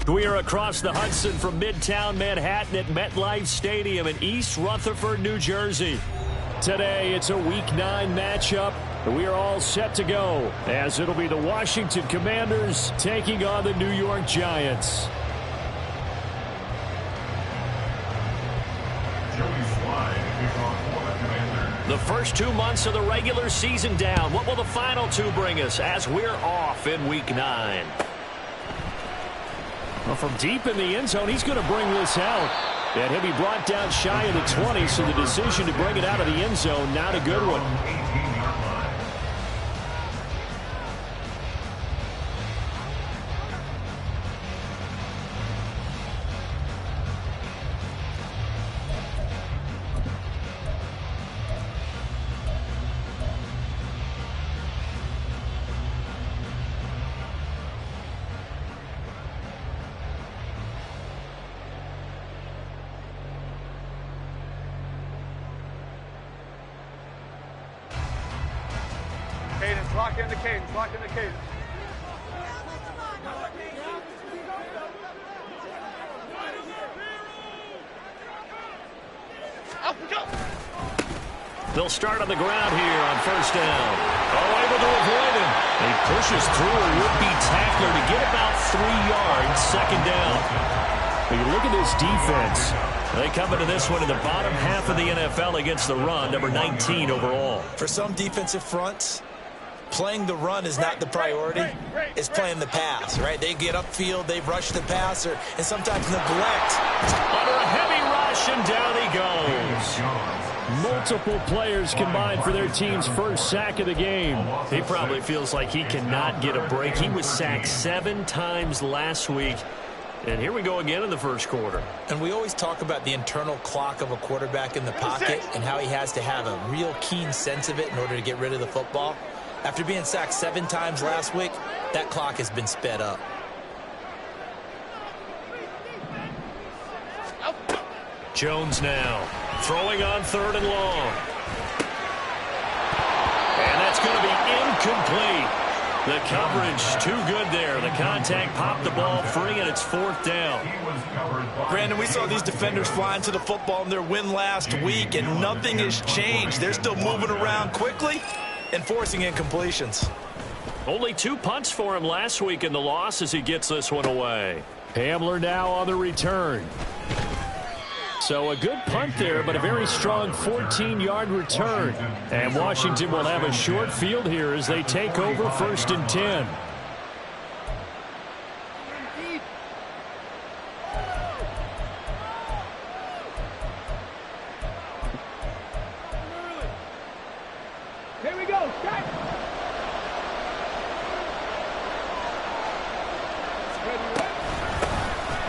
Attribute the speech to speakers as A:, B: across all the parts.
A: We are across the Hudson from Midtown Manhattan at MetLife Stadium in East Rutherford, New Jersey. Today, it's a Week 9 matchup. We are all set to go, as it'll be the Washington Commanders taking on the New York Giants. The first 2 months of the regular season down. What will the final 2 bring us as we're off in Week 9? Well, from deep in the end zone, he's going to bring this out. And he'll be brought down shy of the 20, so the decision to bring it out of the end zone, not a good one.
B: Cadence, lock in the cadence, lock in the cadence.
A: They'll start on the ground here on first down. Oh, able to avoid him. He pushes through a would-be tackler to get about 3 yards, second down. When you look at this defense, they come into this one in the bottom half of the NFL against the run, number 19 overall.
C: For some defensive fronts, playing the run is not the priority. It's playing the pass, right? They get upfield, they rush the passer, and sometimes neglect.
A: Under a heavy rush, and down he goes. Multiple players combined for their team's first sack of the game. He probably feels like he cannot get a break. He was sacked 7 times last week. And here we go again in the first quarter.
C: And we always talk about the internal clock of a quarterback in the pocket and how he has to have a real keen sense of it in order to get rid of the football. After being sacked 7 times last week, that clock has been sped up.
A: Jones now throwing on 3rd and long. And that's going to be incomplete. The coverage too good there. The contact popped the ball free, and it's 4th down.
C: Brandon, we saw these defenders flying to the football in their win last week, and nothing has changed. They're still moving around quickly and forcing incompletions.
A: Only 2 punts for him last week in the loss as he gets this one away. Hamler now on the return. So a good punt there, but a very strong 14-yard return. And Washington will have a short field here as they take over 1st and 10.
B: Here we go, start.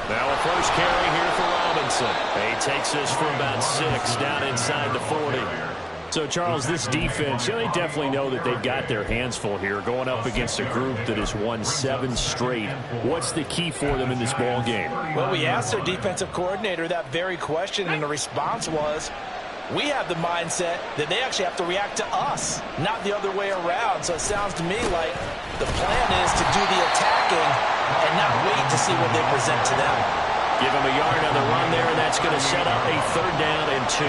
A: Now a first carry here for Robinson. He takes this for about 6 down inside the 40. So, Charles, this defense, they definitely know that they've got their hands full here going up against a group that has won 7 straight. What's the key for them in this ball game?
C: Well, we asked their defensive coordinator that very question, and the response was, we have the mindset that they actually have to react to us, not the other way around. So it sounds to me like the plan is to do the attacking and not wait to see what they present to them.
A: Give him a yard on the run there, and that's going to set up a 3rd down and 2.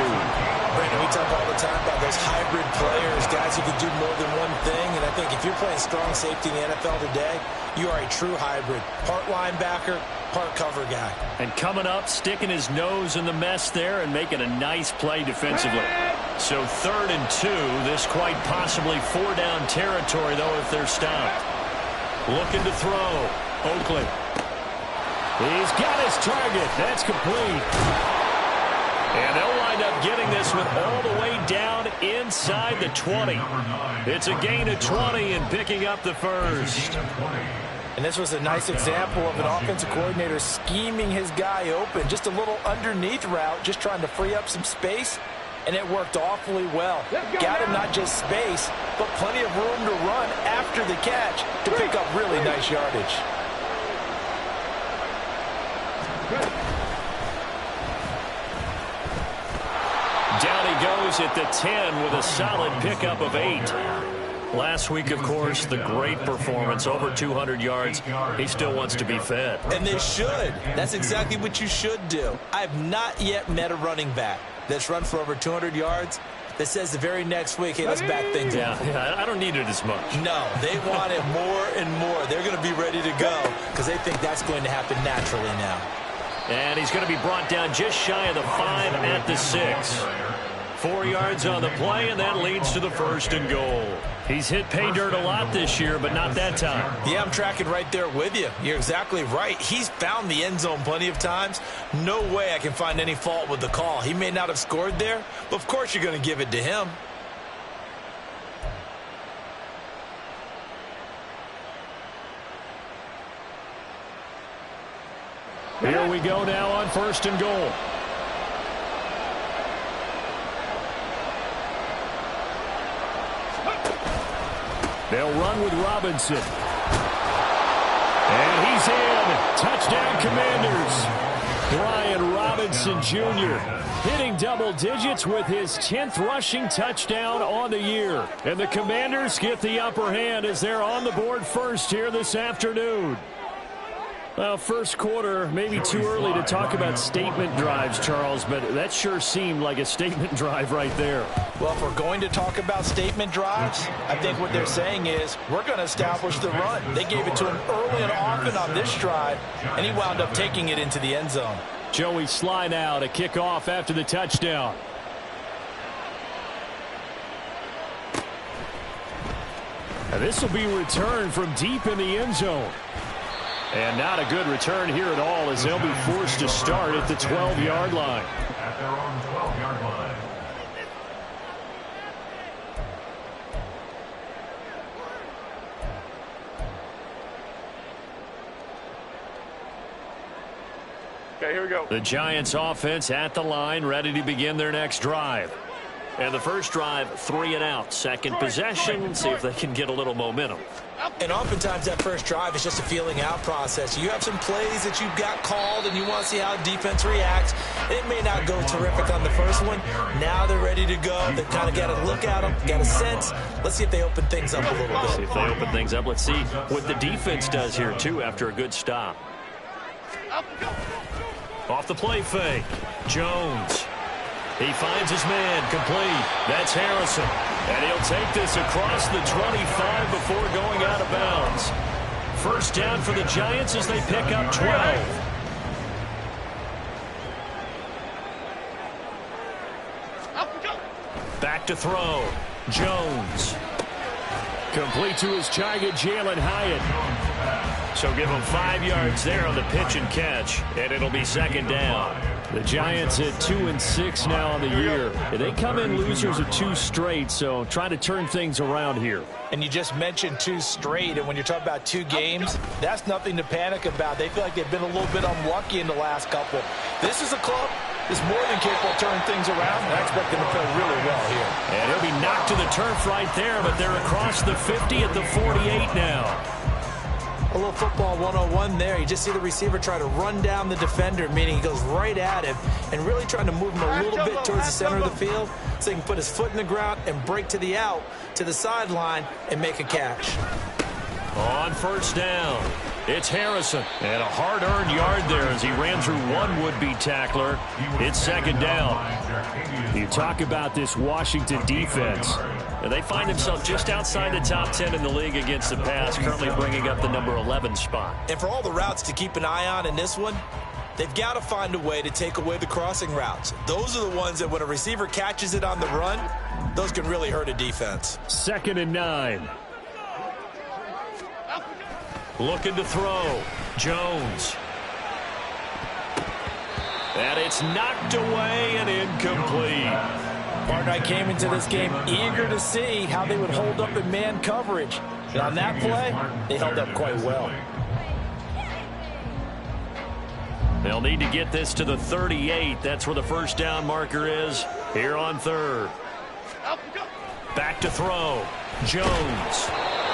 C: Brandon, we talk all the time about those hybrid players, guys who can do more than one thing. And I think if you're playing strong safety in the NFL today, you are a true hybrid. Part linebacker, part cover guy.
A: And coming up, sticking his nose in the mess there and making a nice play defensively. So 3rd and 2, this quite possibly 4-down territory, though, if they're stopped. Looking to throw. Oakland. He's got his target. That's complete. And they'll wind up getting this one all the way down inside the 20. It's a gain of 20 and picking up the first.
C: And this was a nice example of an offensive coordinator scheming his guy open. Just a little underneath route, just trying to free up some space. And it worked awfully well. Got him not just space, but plenty of room to run after the catch to pick up really nice yardage.
A: Down he goes at the 10 with a solid pickup of 8. Last week, of course, the great performance, over 200 yards. He still wants to be fed.
C: And they should. That's exactly what you should do. I have not yet met a running back that's run for over 200 yards that says the very next week, hey, let's back things up.
A: Yeah, I don't need it as much.
C: No, they want it more and more. They're going to be ready to go because they think that's going to happen naturally now.
A: And he's going to be brought down just shy of the 5 at the 6. 4 yards on the play, and that leads to the 1st and goal. He's hit pay dirt a lot this year, but not that time.
C: Yeah, I'm tracking right there with you. You're exactly right. He's found the end zone plenty of times. No way I can find any fault with the call. He may not have scored there, but of course you're going to give it to him.
A: Here we go now on 1st and goal. They'll run with Robinson. And he's in. Touchdown, Commanders. Brian Robinson Jr. hitting double digits with his 10th rushing touchdown on the year. And the Commanders get the upper hand as they're on the board first here this afternoon. Well, first quarter, maybe too early to talk about statement drives, Charles, but that sure seemed like a statement drive right there.
C: Well, if we're going to talk about statement drives, I think what they're saying is we're going to establish the run. They gave it to him early and often on this drive, and he wound up taking it into the end zone.
A: Joey Sly now to kick off after the touchdown. And this will be returned from deep in the end zone. And not a good return here at all as they'll be forced to start at the 12-yard line.
D: At their own 12-yard line.
B: Okay, here we go.
A: The Giants offense at the line, ready to begin their next drive. And the first drive, 3 and out. Second possession, see if they can get a little momentum.
C: And oftentimes that first drive is just a feeling out process. You have some plays that you've got called and you want to see how defense reacts. It may not go terrific on the first one. Now they're ready to go. They've kind of got to look at them, got a sense. Let's see if they open things up a little bit.
A: See if they open things up. Let's see what the defense does here, too, after a good stop. Off the play fake. Jones. He finds his man, complete. That's Harrison. And he'll take this across the 25 before going out of bounds. First down for the Giants as they pick up 12. Back to throw. Jones. Complete to his target, Jalen Hyatt. So give him 5 yards there on the pitch and catch, and it'll be second down. The Giants at 2-6 now on the year. They come in losers of 2 straight, so trying to turn things around here.
C: And you just mentioned 2 straight, and when you're talking about 2 games, that's nothing to panic about. They feel like they've been a little bit unlucky in the last couple. This is a club that's more than capable of turning things around, and I expect them to play really well here.
A: And he'll be knocked to the turf right there, but they're across the 50 at the 48 now.
C: A little football 101 there. You just see the receiver try to run down the defender, meaning he goes right at him and really trying to move him a little bit towards the center of the field so he can put his foot in the ground and break to the out, to the sideline, and make a catch.
A: On first down, it's Harrison. And a hard-earned yard there as he ran through one would-be tackler. It's second down. You talk about this Washington defense. And they find themselves just outside the top 10 in the league against the pass, currently bringing up the number 11 spot.
C: And for all the routes to keep an eye on in this one, they've got to find a way to take away the crossing routes. Those are the ones that when a receiver catches it on the run, those can really hurt a defense.
A: 2nd and 9. Looking to throw. Jones. And it's knocked away and incomplete.
C: Partner, I came into this game eager to see how they would hold up in man coverage. And on that play, they held up quite well.
A: They'll need to get this to the 38. That's where the first down marker is here on 3rd. Back to throw. Jones.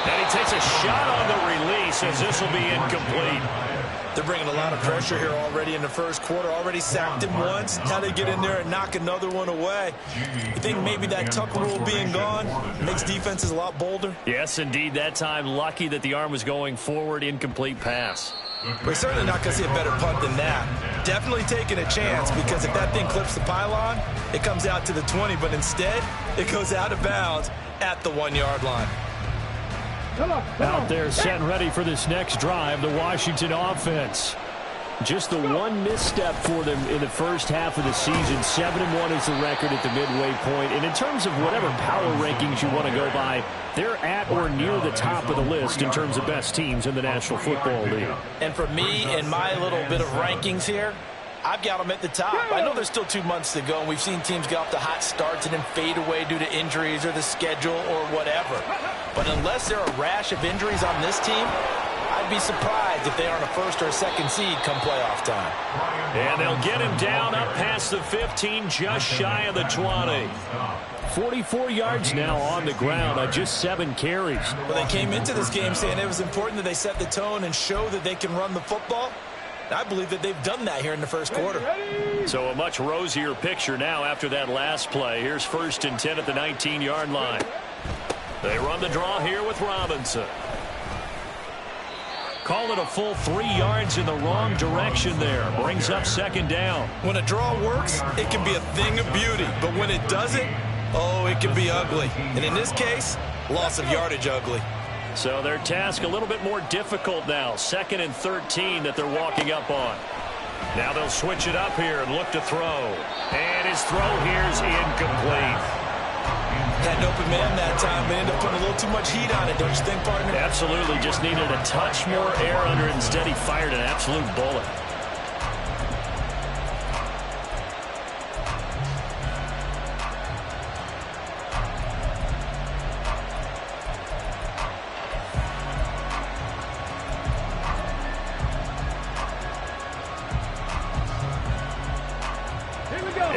A: And he takes a shot on the release as this will be incomplete.
C: They're bringing a lot of pressure here already in the first quarter. Already sacked him once. Now they get in there and knock another one away. You think maybe that tuck rule being gone makes defenses a lot bolder?
A: Yes, indeed. That time, lucky that the arm was going forward. Incomplete pass.
C: We're certainly not going to see a better punt than that. Definitely taking a chance, because if that thing clips the pylon, it comes out to the 20, but instead, it goes out of bounds at the 1-yard line.
A: Out there set and ready for this next drive, the Washington offense. Just the one misstep for them in the first half of the season. 7-1 is the record at the midway point. And in terms of whatever power rankings you want to go by, they're at or near the top of the list in terms of best teams in the National Football League.
C: And for me, in my little bit of rankings here, I've got them at the top. I know there's still 2 months to go, and we've seen teams get off to hot starts and then fade away due to injuries or the schedule or whatever. But unless there are a rash of injuries on this team, I'd be surprised if they aren't a first or a second seed come playoff time.
A: And they'll get him down up past the 15, just shy of the 20. 44 yards now on the ground on just 7 carries.
C: Well, they came into this game saying it was important that they set the tone and show that they can run the football. I believe that they've done that here in the first quarter.
A: So a much rosier picture now after that last play. Here's 1st and 10 at the 19-yard line. They run the draw here with Robinson. Call it a full 3 yards in the wrong direction there. Brings up 2nd down.
C: When a draw works, it can be a thing of beauty. But when it doesn't, oh, it can be ugly. And in this case, loss of yardage ugly.
A: So their task a little bit more difficult now. 2nd and 13 that they're walking up on. Now they'll switch it up here and look to throw. And his throw here's incomplete.
C: Had an open man that time, but ended up putting a little too much heat on it, don't you think, partner?
A: Absolutely. Just needed a touch more air under it. Instead, he fired an absolute bullet.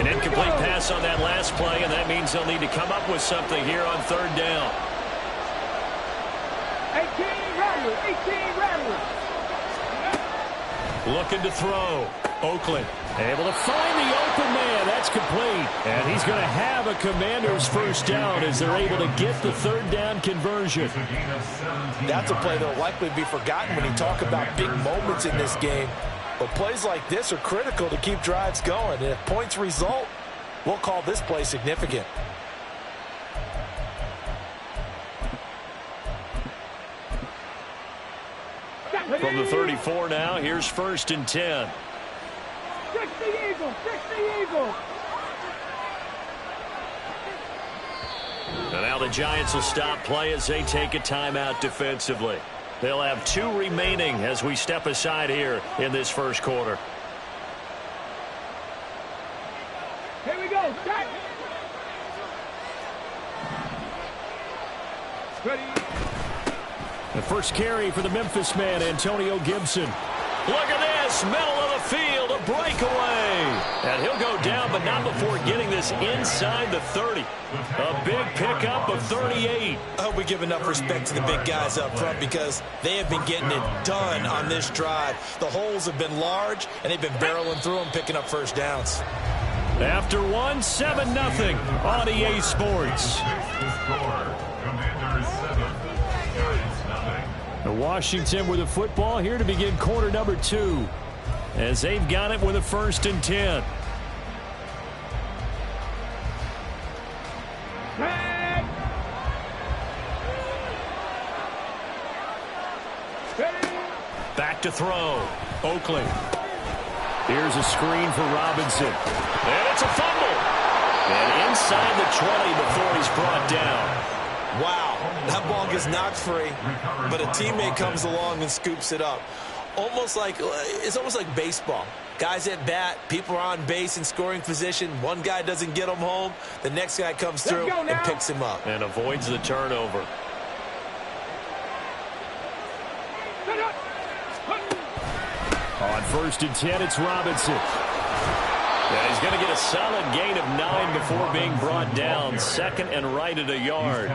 A: An incomplete pass on that last play, and that means they'll need to come up with something here on 3rd down.
B: 18 Rattlers.
A: Looking to throw. Oakland able to find the open man. That's complete. And he's going to have a Commander's 1st down as they're able to get the 3rd down conversion.
C: That's a play that will likely be forgotten when you talk about big moments in this game. But plays like this are critical to keep drives going. And if points result, we'll call this play significant.
A: From the 34 now, here's 1st and 10.
B: 60 Eagles.
A: And now the Giants will stop play as they take a timeout defensively. They'll have 2 remaining as we step aside here in this first quarter.
B: Here we go. Start. Ready.
A: The first carry for the Memphis man, Antonio Gibson. Look at this, middle of the field, a breakaway. And he'll go down, but not before getting this inside the 30. A big pickup of 38.
C: I hope we give enough respect to the big guys up front, because they have been getting it done on this drive. The holes have been large, and they've been barreling through them, picking up 1st downs.
A: After 1, 7-0 on EA Sports. The Washington with the football here to begin quarter number 2, as they've got it with a 1st and 10. Back to throw. Oakland. Here's a screen for Robinson. And it's a fumble. And inside the 20 before he's brought down.
C: Wow, that ball gets knocked free, but a teammate comes along and scoops it up. It's almost like baseball. Guys at bat, people are on base in scoring position. One guy doesn't get him home. The next guy comes through and picks him up.
A: And avoids the turnover. On 1st and 10, it's Robinson. Yeah, he's going to get a solid gain of 9 before being brought down. Second and right at a yard.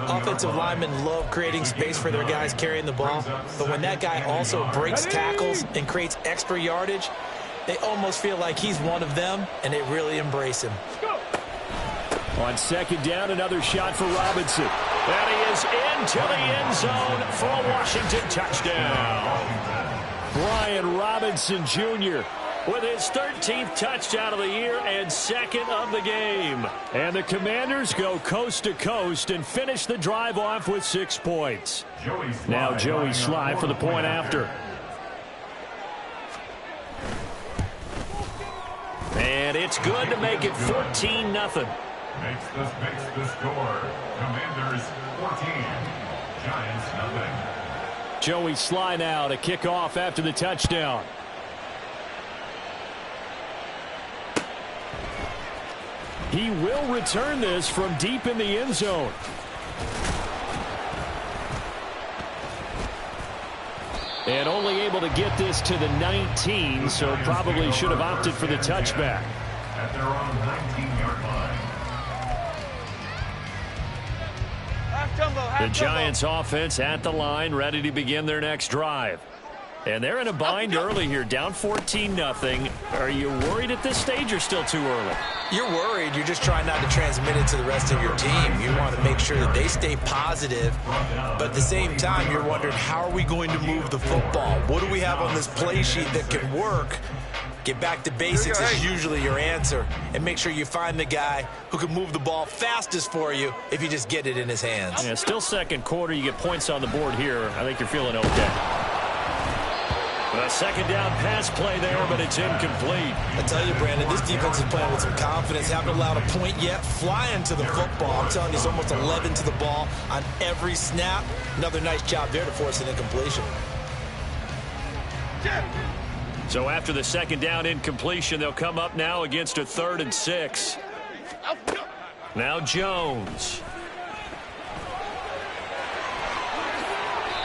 C: Offensive linemen love creating space for their guys carrying the ball, but when that guy also breaks tackles and creates extra yardage, they almost feel like he's one of them, and they really embrace him.
A: On second down, another shot for Robinson. And he is into the end zone for a Washington touchdown. Brian Robinson Jr. with his 13th touchdown of the year and second of the game. And the Commanders go coast to coast and finish the drive off with 6 points. Now Joey Slye for the point after. And it's good to make it 14-0.
D: Makes the score. Commanders 14. Giants nothing.
A: Joey Slye now to kick off after the touchdown. He will return this from deep in the end zone. And only able to get this to the 19, so probably should have opted for the touchback.
D: At their own 19-yard line.
A: The Giants offense at the line, ready to begin their next drive. And they're in a bind early here, down 14-0. Are you worried at this stage or still too early?
C: You're worried. You're just trying not to transmit it to the rest of your team. You want to make sure that they stay positive. But at the same time, you're wondering, how are we going to move the football? What do we have on this play sheet that can work? Get back to basics is usually your answer. And make sure you find the guy who can move the ball fastest for you if you just get it in his hands.
A: Yeah, still second quarter. You get points on the board here. I think you're feeling okay. A second down pass play there, but it's incomplete.
C: I tell you, Brandon, this defense is playing with some confidence. Haven't allowed a point yet. Flying to the football. I'm telling you, he's almost 11 to the ball on every snap. Another nice job there to force an incompletion.
A: So after the second down incompletion, they'll come up now against a 3rd and 6. Now Jones.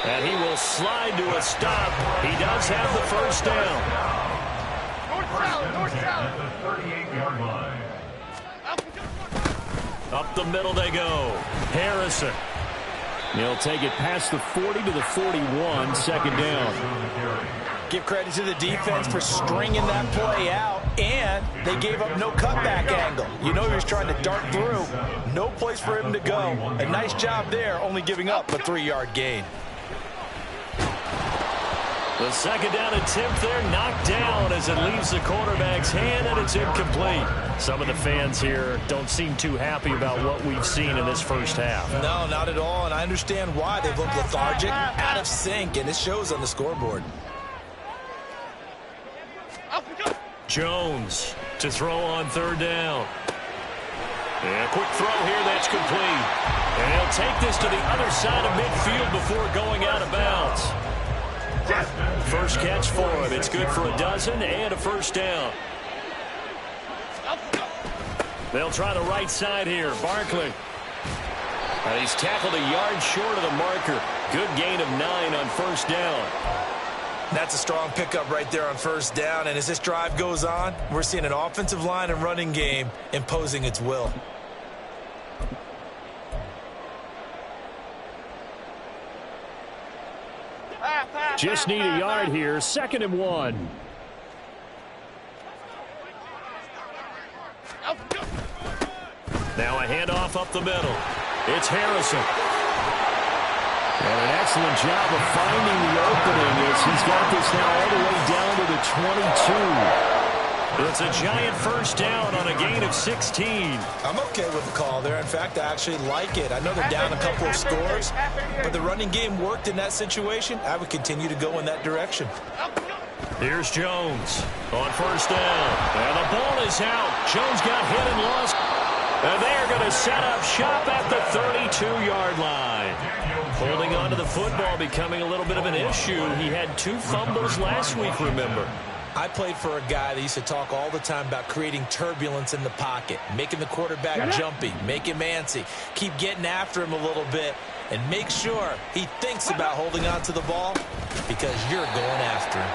A: And he will slide to a stop. He does have the first down.
D: North at the 38-yard line.
A: Up the middle they go. Harrison. He'll take it past the 40 to the 41, second down.
C: Give credit to the defense for stringing that play out, and they gave up no cutback angle. You know he was trying to dart through. No place for him to go. A nice job there, only giving up a 3-yard gain.
A: The second down attempt there knocked down as it leaves the quarterback's hand, and it's incomplete. Some of the fans here don't seem too happy about what we've seen in this first half.
C: No, not at all, and I understand why. They've looked lethargic, out of sync, and it shows on the scoreboard.
A: Jones to throw on 3rd down. And a quick throw here that's complete. And he'll take this to the other side of midfield before going out of bounds. First catch for him. It's good for a dozen and a first down. They'll try the right side here. Barkley. And he's tackled a yard short of the marker. Good gain of 9 on first down.
C: That's a strong pickup right there on first down. And as this drive goes on, we're seeing an offensive line and running game imposing its will.
A: Just need a yard here. 2nd and 1. Now a handoff up the middle. It's Harrison. And an excellent job of finding the opening as he's got this now all the way down to the 22. It's a giant first down on a gain of 16.
C: I'm okay with the call there. In fact, I actually like it. I know they're down a couple of scores, but the running game worked in that situation. I would continue to go in that direction.
A: Here's Jones on first down. And the ball is out. Jones got hit and lost. And they're going to set up shop at the 32-yard line. Holding on to the football becoming a little bit of an issue. He had 2 fumbles last week, remember.
C: I played for a guy that used to talk all the time about creating turbulence in the pocket, making the quarterback jumpy, make him antsy, keep getting after him a little bit, and make sure he thinks about holding on to the ball because you're going after him.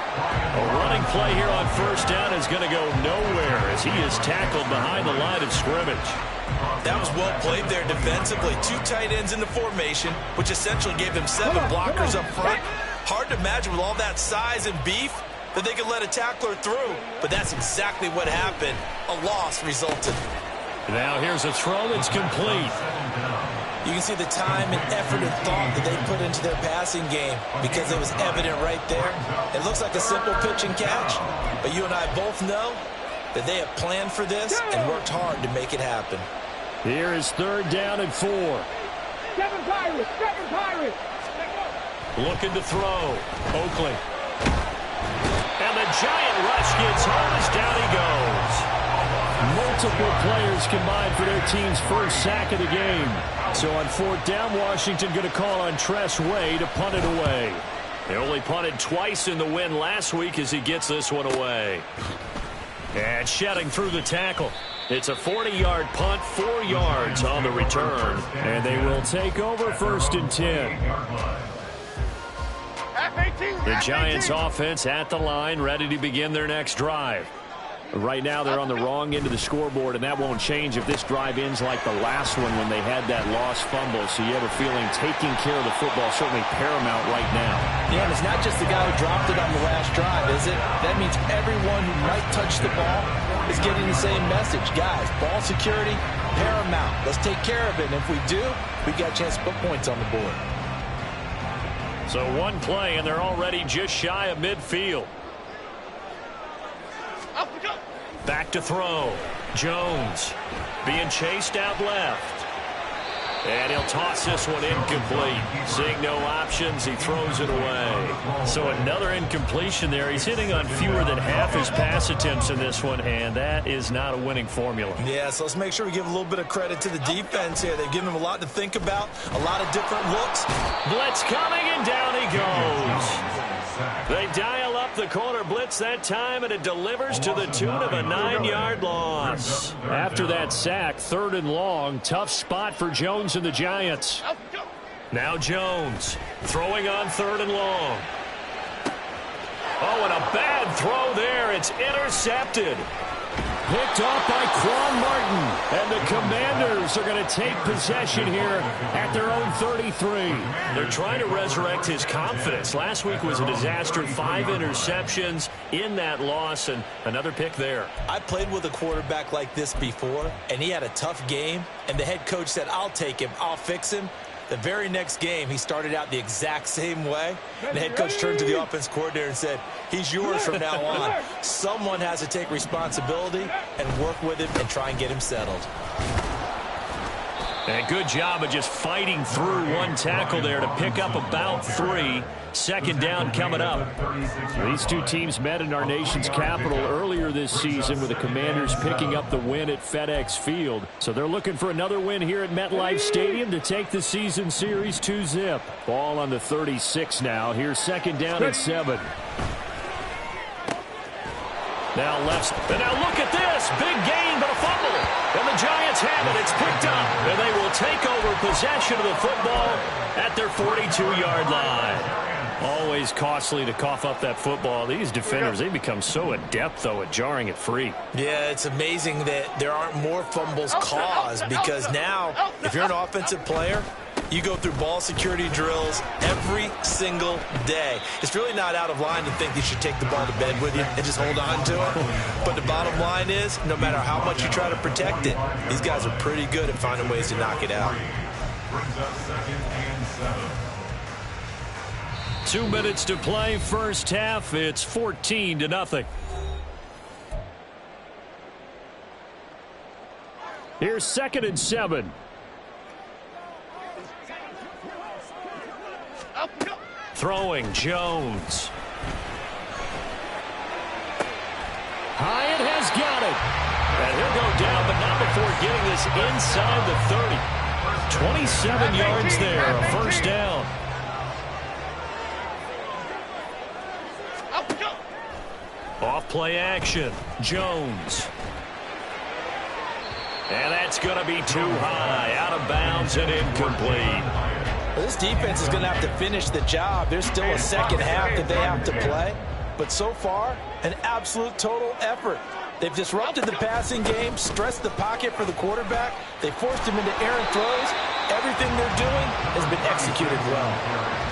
A: A running play here on first down is going to go nowhere as he is tackled behind the line of scrimmage.
C: That was well played there defensively. 2 tight ends in the formation, which essentially gave them 7 blockers up front. Hard to imagine with all that size and beef that they could let a tackler through, but that's exactly what happened. A loss resulted.
A: Now here's a throw that's complete.
C: You can see the time and effort and thought that they put into their passing game because it was evident right there. It looks like a simple pitch and catch, but you and I both know that they have planned for this and worked hard to make it happen.
A: Here is 3rd down and 4.
B: 7 Pirates, 7 Pirates.
A: Looking to throw. Oakley. And the giant rush gets home as down he goes. Multiple players combined for their team's first sack of the game. So on 4th down, Washington going to call on Tress Way to punt it away. They only punted twice in the win last week as he gets this one away. And shedding through the tackle. It's a 40-yard punt, 4 yards on the return. And they will take over 1st and 10. The Giants offense at the line, ready to begin their next drive. Right now they're on the wrong end of the scoreboard, and that won't change if this drive ends like the last one when they had that lost fumble. So you have a feeling taking care of the football certainly paramount right now.
C: Yeah, and it's not just the guy who dropped it on the last drive, is it? That means everyone who might touch the ball is getting the same message. Guys, ball security, paramount. Let's take care of it, and if we do, we got a chance to put points on the board.
A: So one play, and they're already just shy of midfield. Back to throw. Jones being chased out left. And he'll toss this one incomplete. Seeing no options, he throws it away. So another incompletion there. He's hitting on fewer than half his pass attempts in this one, and that is not a winning formula.
C: Yeah, so let's make sure we give a little bit of credit to the defense here. They've given him a lot to think about, a lot of different looks.
A: Blitz coming, and down he goes. They dial up the corner blitz that time, and it delivers to the tune of a 9-yard loss. After that sack, 3rd and long, tough spot for Jones and the Giants. Now Jones throwing on 3rd and long. Oh, and a bad throw there. It's intercepted. Picked off by Quan Martin. And the Commanders are going to take possession here at their own 33. They're trying to resurrect his confidence. Last week was a disaster. 5 interceptions in that loss, and another pick there.
C: I played with a quarterback like this before, and he had a tough game, and the head coach said, I'll take him, I'll fix him. The very next game, he started out the exact same way. The head coach turned to the offense coordinator and said, he's yours from now on. Someone has to take responsibility and work with him and try and get him settled.
A: And good job of just fighting through one tackle there to pick up about 3. 2nd down coming up. These two teams met in our nation's capital earlier this season with the Commanders picking up the win at FedEx Field. So they're looking for another win here at MetLife Stadium to take the season series 2-zip. Ball on the 36 now. Here's 2nd down and 7. Now left. And now look at this. Big gain, but a fumble. And the Giants have it. It's picked up. And they will take over possession of the football at their 42-yard line. Always costly to cough up that football. These defenders, they become so adept, though, at jarring it free.
C: Yeah, it's amazing that there aren't more fumbles caused because now, if you're an offensive player, you go through ball security drills every single day. It's really not out of line to think you should take the ball to bed with you and just hold on to it. But the bottom line is, no matter how much you try to protect it, these guys are pretty good at finding ways to knock it out.
D: Brings up 2nd and 7.
A: 2 minutes to play, first half. It's 14-0. Here's 2nd and 7. Throwing, Jones. Hyatt has got it. And he'll go down, but not before getting this inside the 30. 27 yards there, a first down. Off play action. Jones. And that's going to be too high. Out of bounds and incomplete.
C: Well, this defense is going to have to finish the job. There's still a second half that they have to play. But so far, an absolute total effort. They've disrupted the passing game, stressed the pocket for the quarterback. They forced him into errant throws. Everything they're doing has been executed well.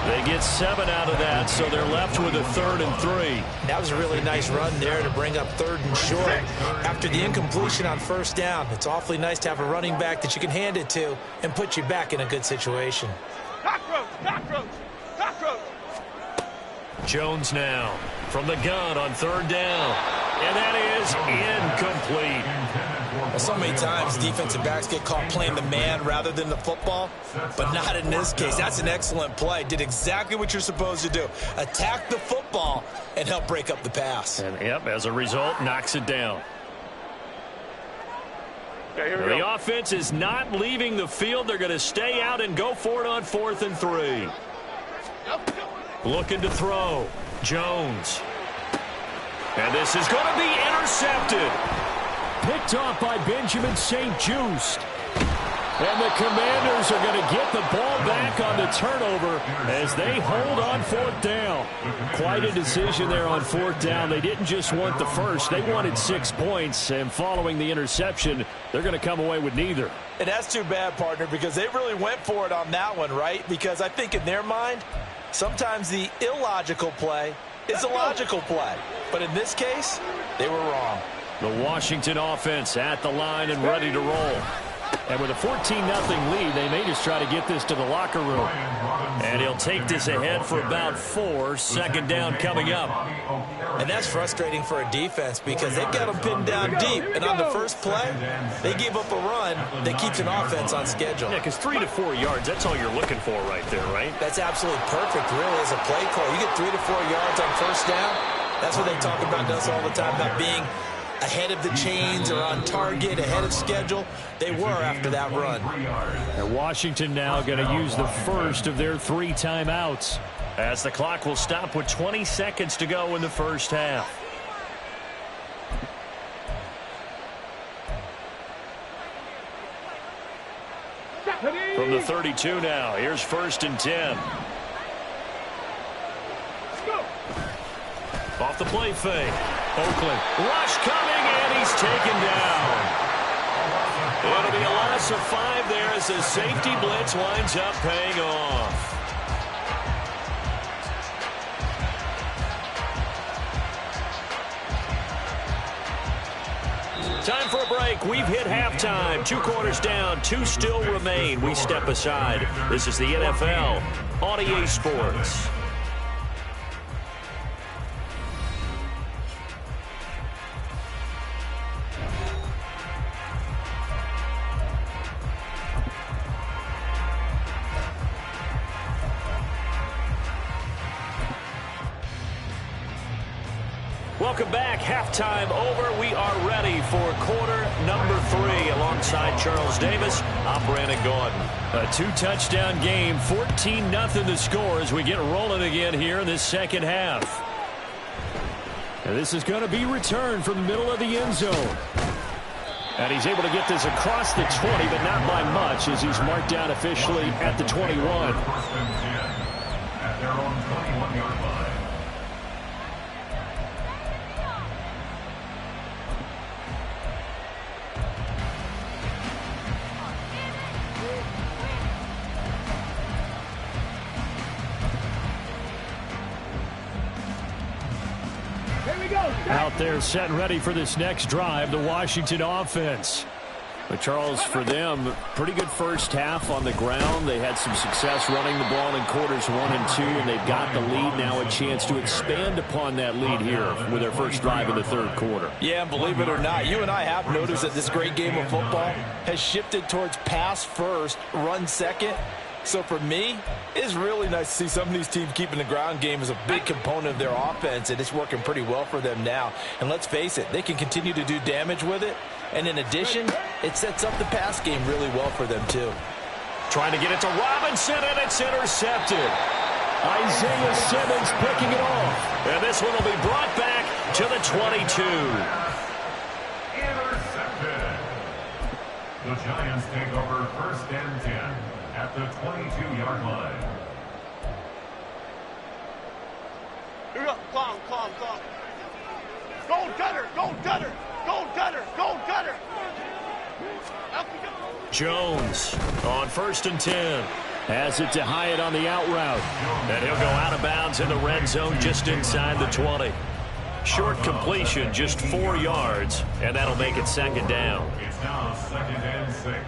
A: They get 7 out of that, so they're left with a 3rd and 3.
C: That was a really nice run there to bring up 3rd and short. After the incompletion on 1st down, it's awfully nice to have a running back that you can hand it to and put you back in a good situation.
B: Cockroach, cockroach, cockroach.
A: Jones now from the gun on 3rd down. And that is incomplete.
C: Well, so many times defensive backs get caught playing the man rather than the football, but not in this case. That's an excellent play. Did exactly what you're supposed to do. Attack the football and help break up the pass.
A: And, yep, as a result, knocks it down.
B: Okay,
A: The offense is not leaving the field. They're going to stay out and go for it on 4th and 3. Looking to throw. Jones. And this is going to be intercepted. Picked off by Benjamin St-Juste. And the Commanders are going to get the ball back on the turnover as they hold on 4th down. Quite a decision there on 4th down. They didn't just want the first. They wanted 6 points. And following the interception, they're going to come away with neither.
C: And that's too bad, partner, because they really went for it on that one, right? Because I think in their mind, sometimes the illogical play is a logical play. But in this case, they were wrong.
A: The Washington offense at the line and ready to roll. And with a 14-0 lead, they may just try to get this to the locker room. And he'll take this ahead for about 4. 2nd down coming up.
C: And that's frustrating for a defense because they've got them pinned down deep. And on the first play, they gave up a run that keeps an offense on schedule.
A: Yeah, because 3 to 4 yards, that's all you're looking for right there, right?
C: That's absolutely perfect, really, as a play call. You get 3 to 4 yards on 1st down. That's what they talk about us all the time, about being ahead of the chains or on target, ahead of schedule. They were after that run.
A: And Washington now going to use the first of their 3 timeouts as the clock will stop with 20 seconds to go in the first half. From the 32 now, here's 1st and 10. Off the play fake. Oakland. Rush coming, and he's taken down. It'll be a loss of 5 there as the safety blitz winds up paying off. Time for a break. We've hit halftime. 2 quarters down. 2 still remain. We step aside. This is the NFL on EA Sports. Welcome back. Halftime over. We are ready for quarter number 3 alongside Charles Davis. I'm Brandon Gordon. A 2-touchdown game. 14-0 the score as we get rolling again here in this second half. And this is going to be returned from the middle of the end zone. And he's able to get this across the 20, but not by much as he's marked down officially at the 21.
D: At their own 21-yard line.
A: Out there set and ready for this next drive, the Washington offense. But Charles, for them, pretty good first half on the ground. They had some success running the ball in quarters 1 and 2, and they've got the lead now, a chance to expand upon that lead here with their first drive in the 3rd quarter.
C: Yeah, and believe it or not, you and I have noticed that this great game of football has shifted towards pass first, run second. So for me, it's really nice to see some of these teams keeping the ground game as a big component of their offense, and it's working pretty well for them now. And let's face it, they can continue to do damage with it. And in addition, it sets up the pass game really well for them too.
A: Trying to get it to Robinson, and it's intercepted. Isaiah Simmons picking it off. And this one will be brought back to the 22.
D: Intercepted. The Giants take over 1st and 10 at the 22-yard line.
B: Here we go. Calm, calm, calm. Go gutter, go gutter, go gutter, go gutter. Up we go.
A: Jones on 1st and 10. Has it to Hyatt on the out route. And he'll go out of bounds in the red zone just inside the 20. Short completion, just 4 yards, and that'll make it 2nd down.
D: It's now 2nd and 6.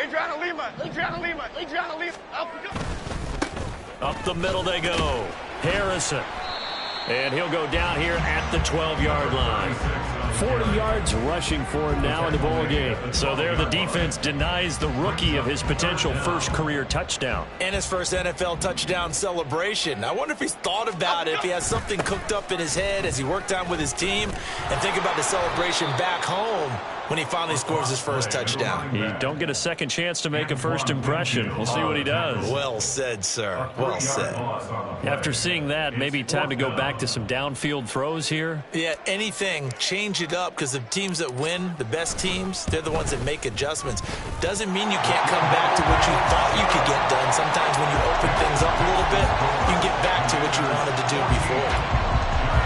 B: Adriana Lima, Adriana Lima, Adriana Lima. Up we go.
A: Up the middle they go. Harrison. And he'll go down here at the 12-yard line. 40 yards rushing for him now in the ball game. So there the defense denies the rookie of his potential first career touchdown.
C: And his first NFL touchdown celebration. I wonder if he's thought about it, if he has something cooked up in his head as he worked on with his team, and think about the celebration back home when he finally scores his first touchdown.
A: You don't get a second chance to make a first impression. We'll see what he does.
C: Well said, sir. Well said.
A: After seeing that, maybe time to go back to some downfield throws here.
C: Yeah, anything. Change it up, because the teams that win, the best teams, they're the ones that make adjustments. Doesn't mean you can't come back to what you thought you could get done. Sometimes when you open things up a little bit, you can get back to what you wanted to do before.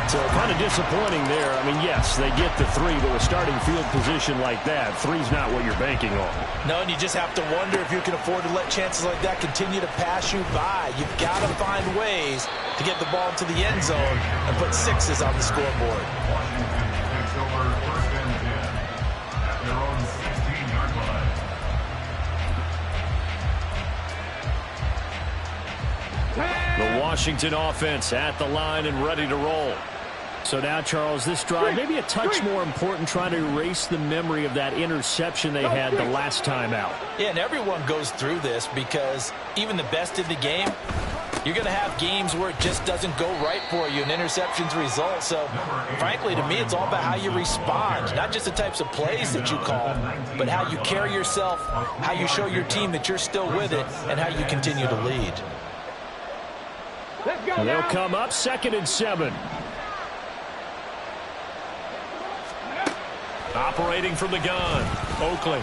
A: So kind of disappointing there. I mean, yes, they get the 3, but with starting field position like that, 3's not what you're banking on.
C: No, and you just have to wonder if you can afford to let chances like that continue to pass you by. You've got to find ways to get the ball to the end zone and put 6s on the scoreboard.
D: Washington takes over 1st and 10 at their own 16-yard line.
A: The Washington offense at the line and ready to roll. So now, Charles, this drive maybe a touch more important, trying to erase the memory of that interception they had the last time out.
C: Yeah, and everyone goes through this, because even the best in the game, you're going to have games where it just doesn't go right for you and interceptions result. So, frankly, to me, it's all about how you respond, not just the types of plays that you call, but how you carry yourself, how you show your team that you're still with it, and how you continue to lead.
A: And they'll come up 2nd and 7. Operating from the gun, Oakley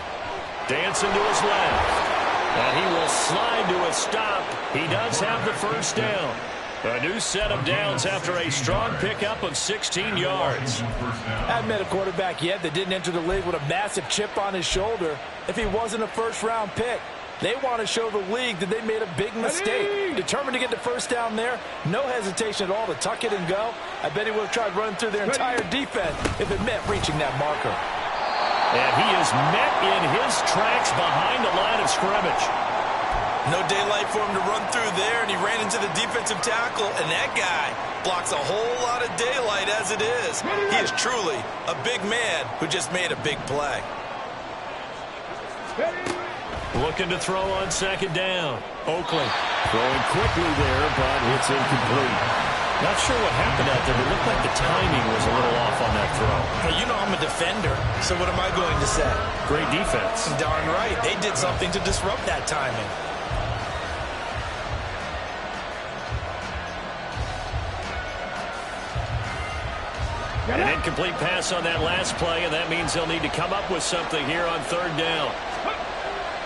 A: dancing to his left, and he will slide to a stop. He does have the first down. A new set of downs after a strong pickup of 16 yards.
C: Haven't met a quarterback yet that didn't enter the league with a massive chip on his shoulder if he wasn't a first-round pick. They want to show the league that they made a big mistake. Determined to get the first down there. No hesitation at all to tuck it and go. I bet he would have tried running through their entire defense if it meant reaching that marker.
A: And he is met in his tracks behind the line of scrimmage.
C: No daylight for him to run through there, and he ran into the defensive tackle, and that guy blocks a whole lot of daylight as it is. He is truly a big man who just made a big play.
A: Looking to throw on 2nd down. Oakley throwing quickly there, but it's incomplete. Not sure what happened out there, but it looked like the timing was a little off on that throw.
C: Well, you know I'm a defender, so what am I going to say?
A: Great defense.
C: Darn right. They did something to disrupt that timing.
A: An incomplete pass on that last play, and that means they'll need to come up with something here on 3rd down.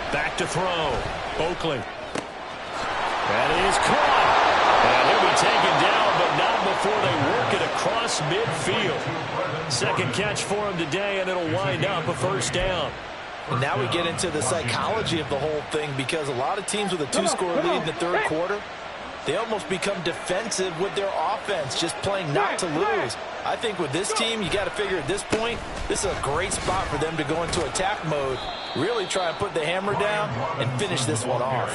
A: Back to throw. Oakley. That is caught. And he'll be taken down, but not before they work it across midfield. Second catch for him today, and it'll wind up a first down.
C: And now we get into the psychology of the whole thing, because a lot of teams with a 2-score lead in the 3rd quarter, they almost become defensive with their offense, just playing not to lose. I think with this team, you got to figure at this point, this is a great spot for them to go into attack mode, really try and put the hammer down and finish this one off.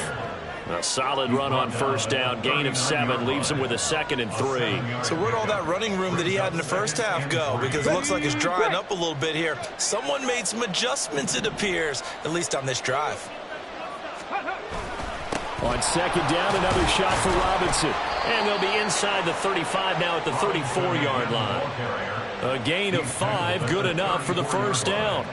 A: A solid run on first down, gain of 7, leaves him with a 2nd and 3.
C: So where'd all that running room that he had in the first half go? Because it looks like it's drying up a little bit here. Someone made some adjustments, it appears, at least on this drive.
A: On 2nd down, another shot for Robinson. And they'll be inside the 35 now at the 34-yard line. A gain of 5, good enough for the first down.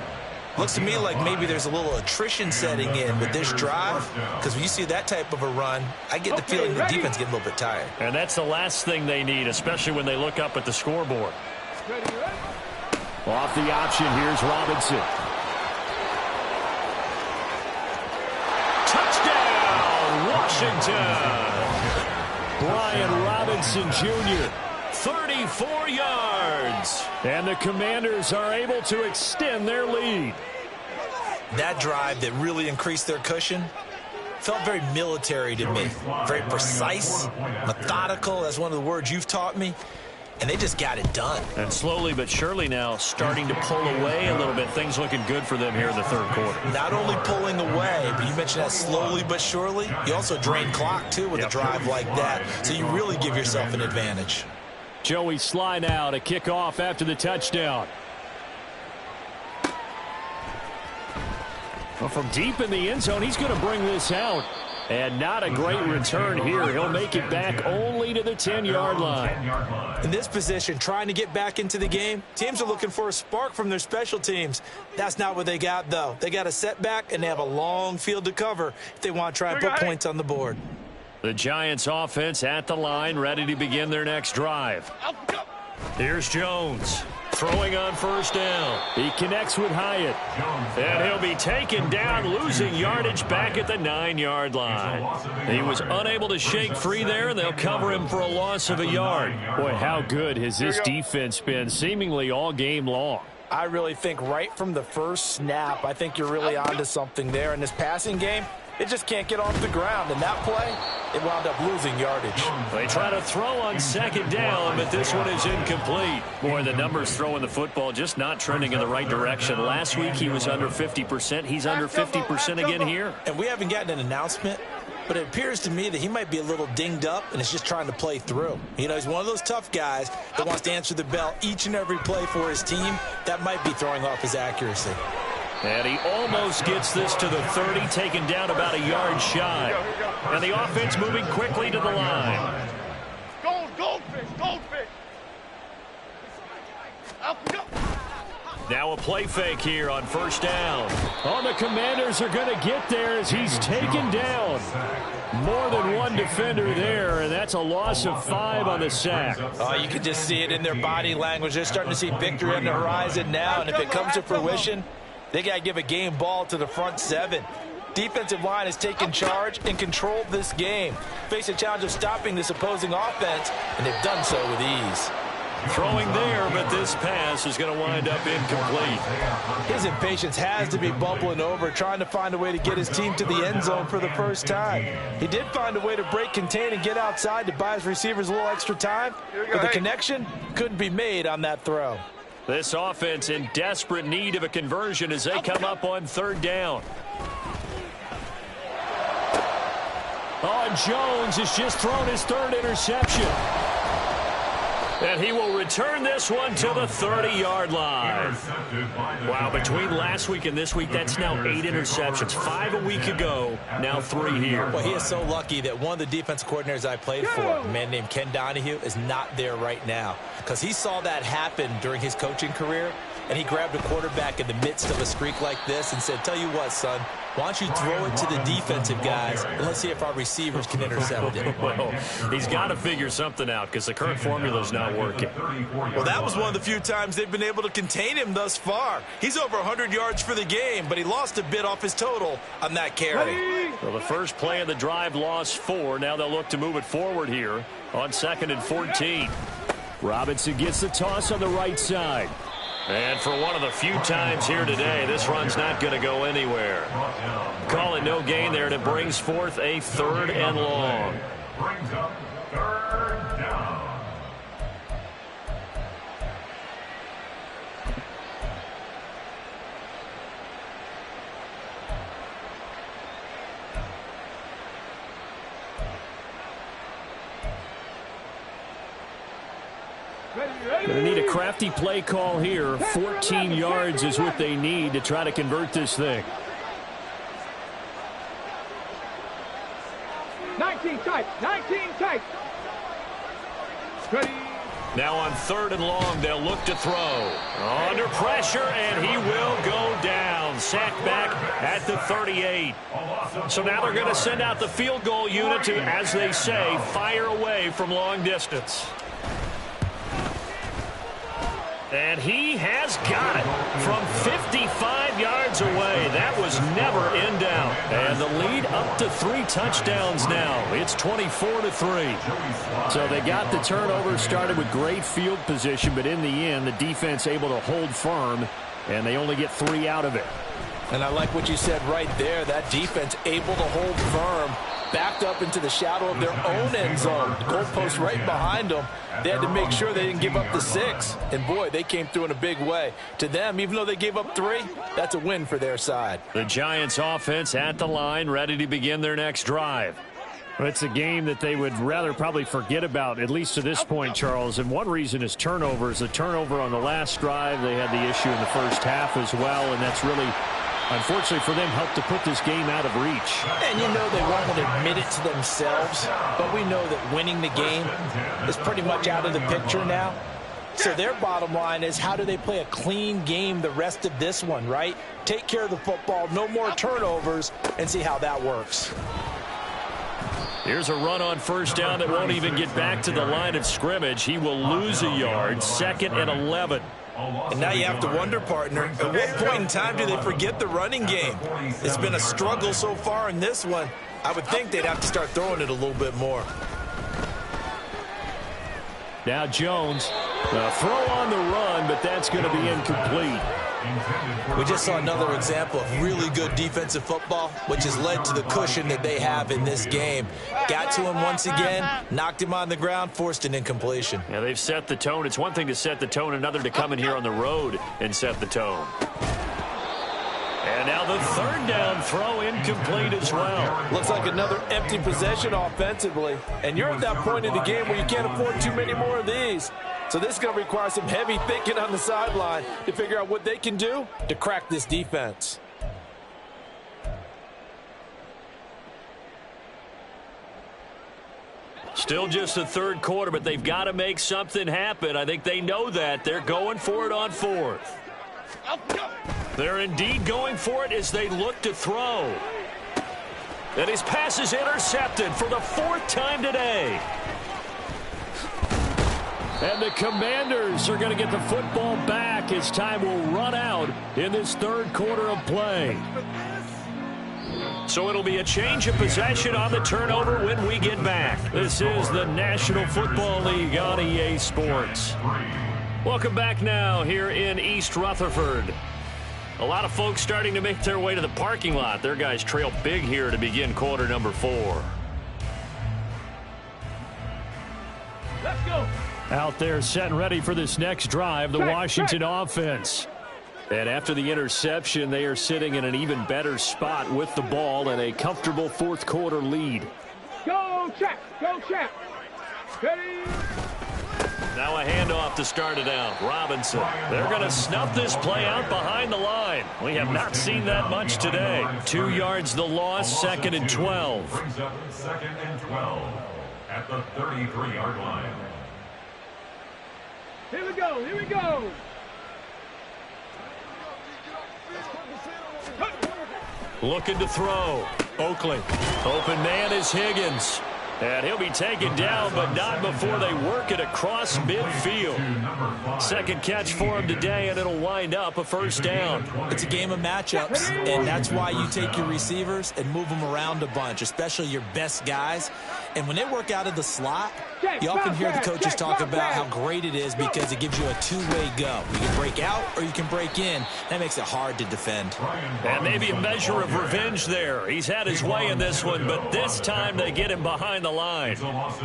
C: Looks to me like maybe there's a little attrition setting in with this drive, because when you see that type of a run, I get the feeling the defense get a little bit tired.
A: And that's the last thing they need, especially when they look up at the scoreboard. Off the option, here's Robinson. Touchdown, Washington! Brian Robinson Jr., 34 yards. And the Commanders are able to extend their lead.
C: That drive that really increased their cushion felt very military to me. Very precise, methodical. That's one of the words you've taught me. And they just got it done.
A: And slowly but surely now starting to pull away a little bit. Things looking good for them here in the third quarter.
C: Not only pulling away, but you mentioned that slowly but surely. You also drain clock, too, with a drive like that. So you really give yourself an advantage.
A: Joey Sly now to kick off after the touchdown. Well, from deep in the end zone, he's going to bring this out. And not a great return here. He'll make it back only to the 10-yard line.
C: In this position, trying to get back into the game, teams are looking for a spark from their special teams. That's not what they got, though. They got a setback, and they have a long field to cover if they want to try and put points on the board.
A: The Giants offense at the line, ready to begin their next drive. Here's Jones. Throwing on first down. He connects with Hyatt. And he'll be taken down, losing yardage back at the 9-yard line. He was unable to shake free there, and they'll cover him for a loss of a yard. Boy, how good has this defense been seemingly all game long?
C: I really think right from the first snap, I think you're really onto something there in this passing game. It just can't get off the ground. And that play, it wound up losing yardage.
A: They try to throw on second down, but this one is incomplete. Boy, the numbers throwing the football just not trending in the right direction. Last week he was under 50%. He's under 50% again here.
C: And we haven't gotten an announcement, but it appears to me that he might be a little dinged up and is just trying to play through. You know, he's one of those tough guys that wants to answer the bell each and every play for his team. That might be throwing off his accuracy.
A: And he almost gets this to the 30, taken down about a yard shy. And the offense moving quickly to the line.
B: Goldfish, goldfish.
A: Now a play fake here on first down. Oh, the Commanders are going to get there as he's taken down. More than one defender there, and that's a loss of 5 on the sack.
C: Oh, you can just see it in their body language. They're starting to see victory on the horizon now, and if it comes to fruition, they got to give a game ball to the front 7. Defensive line has taken charge and controlled this game. Face a challenge of stopping this opposing offense, and they've done so with ease.
A: Throwing there, but this pass is going to wind up incomplete.
C: His impatience has to be bubbling over, trying to find a way to get his team to the end zone for the first time. He did find a way to break contain and get outside to buy his receivers a little extra time, but the connection couldn't be made on that throw.
A: This offense in desperate need of a conversion as they come up on third down. Oh, and Jones has just thrown his 3rd interception. And he will return this one to the 30-yard line. Wow, between last week and this week, that's now 8 interceptions. 5 a week ago, now 3 here.
C: Well, he is so lucky that one of the defensive coordinators I played for, a man named Ken Donahue, is not there right now. Because he saw that happen during his coaching career, and he grabbed a quarterback in the midst of a streak like this and said, tell you what, son, why don't you throw it to the defensive guys, and let's see if our receivers can intercept it.
A: Well, he's got to figure something out because the current formula is not working.
C: Well, that was one of the few times they've been able to contain him thus far. He's over 100 yards for the game, but he lost a bit off his total on that carry.
A: Well, the first play of the drive lost 4. Now they'll look to move it forward here on 2nd and 14. Robinson gets the toss on the right side. And for one of the few times here today, this run's not going to go anywhere. Call it no gain there, and it brings forth a 3rd and long.
D: Brings up 3rd down.
A: Going to need a crafty play call here. 14 yards is what they need to try to convert this thing.
E: 19 tight, 19 tight. Ready.
A: Now on 3rd and long, they'll look to throw. Under pressure, and he will go down. sacked back at the 38. So now they're going to send out the field goal unit to, as they say, fire away from long distance. And he has got it from 55 yards away. That was never in doubt. And the lead up to 3 touchdowns now. It's 24-3.
F: So they got the turnover, started with great field position, but in the end, the defense able to hold firm, and they only get 3 out of it.
C: And I like what you said right there. That defense able to hold firm, backed up into the shadow of their own end zone. The goalpost right behind them. They had to make sure they didn't give up the 6. And, boy, they came through in a big way. To them, even though they gave up 3, that's a win for their side.
A: The Giants offense at the line, ready to begin their next drive.
F: Well, it's a game that they would rather probably forget about, at least to this point, Charles. And one reason is turnovers. The turnover on the last drive, they had the issue in the first half as well, and that's really, unfortunately for them, helped to put this game out of reach.
C: And you know they won't admit it to themselves, but we know that winning the game is pretty much out of the picture now. So their bottom line is, how do they play a clean game the rest of this one, right? Take care of the football, no more turnovers, and see how that works.
A: Here's a run on first down that won't even get back to the line of scrimmage. He will lose a yard, 2nd and 11.
C: And now you have to wonder, partner, at what point in time do they forget the running game? It's been a struggle so far in this one. I would think they'd have to start throwing it a little bit more.
F: Now Jones, throw on the run, but that's going to be incomplete.
C: We just saw another example of really good defensive football, which has led to the cushion that they have in this game. Got to him once again, knocked him on the ground, forced an incompletion.
A: Yeah, they've set the tone. It's one thing to set the tone, another to come in here on the road and set the tone. And now the 3rd down throw incomplete as well.
C: Looks like another empty possession offensively. And you're at that point in the game where you can't afford too many more of these. So this is going to require some heavy thinking on the sideline to figure out what they can do to crack this defense.
A: Still just the 3rd quarter, but they've got to make something happen. I think they know that. They're going for it on 4th. They're indeed going for it as they look to throw. And his pass is intercepted for the 4th time today. And the Commanders are going to get the football back as time will run out in this 3rd quarter of play. So it'll be a change of possession on the turnover when we get back. This is the National Football League on EA Sports. Welcome back now here in East Rutherford. A lot of folks starting to make their way to the parking lot. Their guys trail big here to begin quarter number 4.
E: Let's go.
F: Out there set and ready for this next drive, the Washington offense. And after the interception, they are sitting in an even better spot with the ball and a comfortable 4th quarter lead.
E: Go check. Go check. Ready.
A: Now a handoff to start it out. Robinson. They're going to snuff this play out behind the line. We have not seen that much today. 2 yards the loss, 2nd and 12.
D: Brings up 2nd and 12 at the 33-yard line.
E: Here we go. Here we go.
A: Looking to throw. Oakley. Open man is Higgins. And he'll be taken down, but not before they work it across midfield. 2nd catch for him today, and it'll wind up a 1st down.
C: It's a game of matchups, and that's why you take your receivers and move them around a bunch, especially your best guys. And when they work out of the slot, you often hear the coaches talk about how great it is because it gives you a two-way go. You can break out or you can break in. That makes it hard to defend.
A: And maybe a measure of revenge there. He's had his way in this one, but this time they get him behind the line.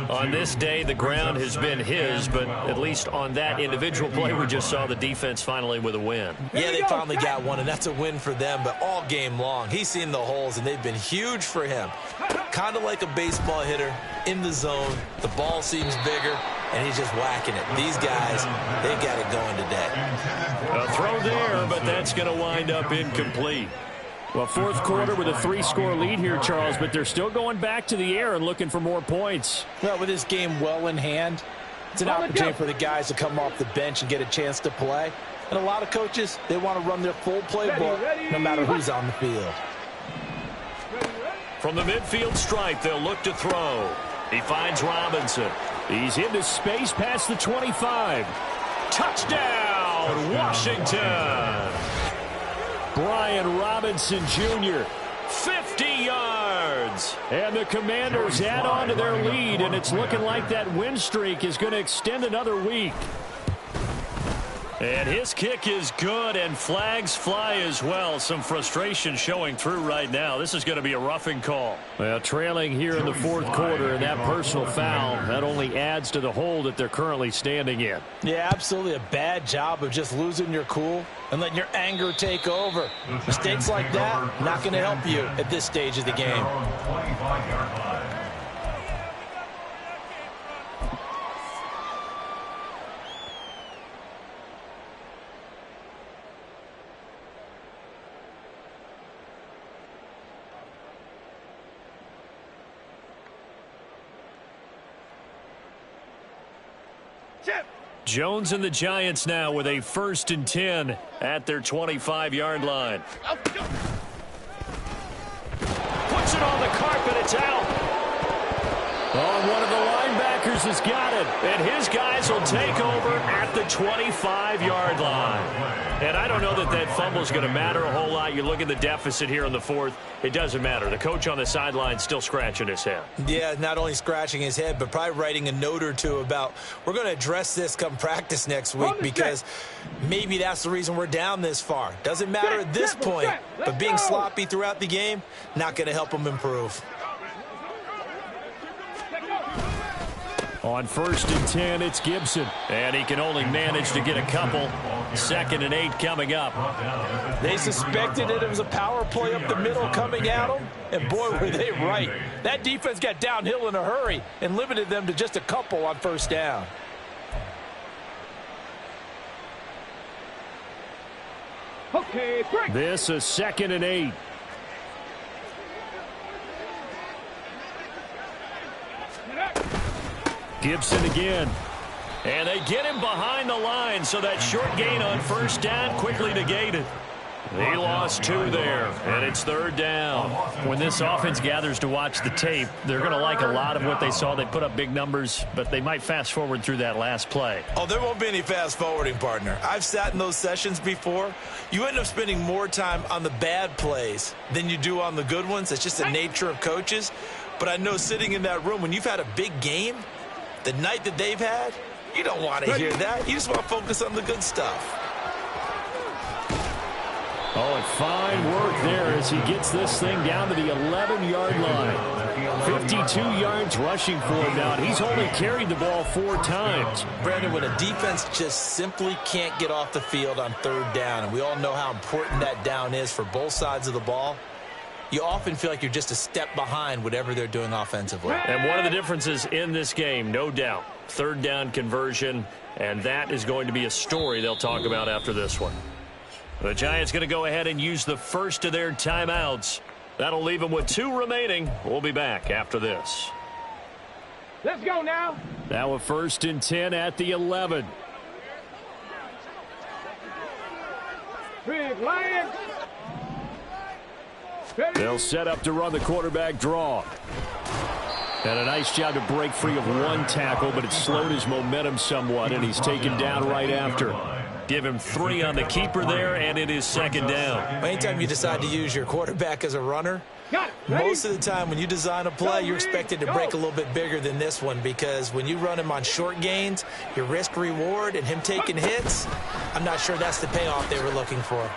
A: On this day, the ground has been his, but at least on that individual play, we just saw the defense finally with a win.
C: Yeah, they finally got one, and that's a win for them, but all game long, he's seen the holes, and they've been huge for him. Kind of like a baseball hitter in the zone. The ball seems bigger, and he's just whacking it. These guys, they've got it going today.
A: A throw there, but that's going to wind up incomplete.
F: Well, 4th quarter with a 3-score lead here, Charles, but they're still going back to the air and looking for more points.
C: Well, with this game well in hand, it's an opportunity for the guys to come off the bench and get a chance to play. And a lot of coaches, they want to run their full playbook no matter who's on the field.
A: From the midfield stripe, they'll look to throw. He finds Robinson.
F: He's into space past the 25. Touchdown, Washington. Brian Robinson Jr., 50 yards. And the Commanders add on to their lead, and it's looking like that win streak is going to extend another week.
A: And his kick is good, and flags fly as well. Some frustration showing through right now. This is going to be a roughing call.
F: Well, trailing here in the fourth quarter, and that personal foul, that only adds to the hole that they're currently standing in.
C: Yeah, absolutely a bad job of just losing your cool and letting your anger take over. Mistakes like that, not going to help you at this stage of the game.
A: Jones and the Giants now with a 1st and 10 at their 25-yard line. Puts it on the carpet. It's out.
F: Oh, one of the linebackers has got it.
A: And his guys will take over at the 25-yard line. And I don't know that that fumble is going to matter a whole lot. You look at the deficit here in the fourth. It doesn't matter. The coach on the sideline still scratching his head.
C: Yeah, not only scratching his head, but probably writing a note or two about, we're going to address this come practice next week because maybe that's the reason we're down this far. Doesn't matter at this point, but being sloppy throughout the game, not going to help them improve.
F: On 1st and 10, it's Gibson.
A: And he can only manage to get a couple. 2nd and 8 coming up.
C: They suspected it was a power play up the middle coming at them, and boy, were they right. That defense got downhill in a hurry and limited them to just a couple on 1st down.
E: Okay, break.
F: This is 2nd and 8. Gibson again.
A: And they get him behind the line, so that short gain on 1st down quickly negated. He lost 2 there, and it's 3rd down.
F: When this offense gathers to watch the tape, they're going to like a lot of what they saw. They put up big numbers, but they might fast forward through that last play.
C: Oh, there won't be any fast forwarding, partner. I've sat in those sessions before. You end up spending more time on the bad plays than you do on the good ones. It's just the nature of coaches. But I know sitting in that room, when you've had a big game, the night that they've had, you don't want to hear that. You just want to focus on the good stuff.
F: Oh, and fine work there as he gets this thing down to the 11-yard line. 52 yards rushing for him now. He's only carried the ball 4 times.
C: Brandon, when a defense just simply can't get off the field on 3rd down, and we all know how important that down is for both sides of the ball, you often feel like you're just a step behind whatever they're doing offensively.
A: And one of the differences in this game, no doubt, 3rd down conversion, and that is going to be a story they'll talk about after this one. The Giants going to go ahead and use the first of their timeouts. That'll leave them with 2 remaining. We'll be back after this.
E: Let's go now.
F: Now a 1st and 10 at the 11.
E: Big Lions.
F: They'll set up to run the quarterback draw. And a nice job to break free of 1 tackle, but it slowed his momentum somewhat, and he's taken down right after.
A: Give him 3 on the keeper there, and it is 2nd down.
C: Anytime you decide to use your quarterback as a runner, most of the time when you design a play, you're expected to break a little bit bigger than this one, because when you run him on short gains, your risk-reward and him taking hits, I'm not sure that's the payoff they were looking for.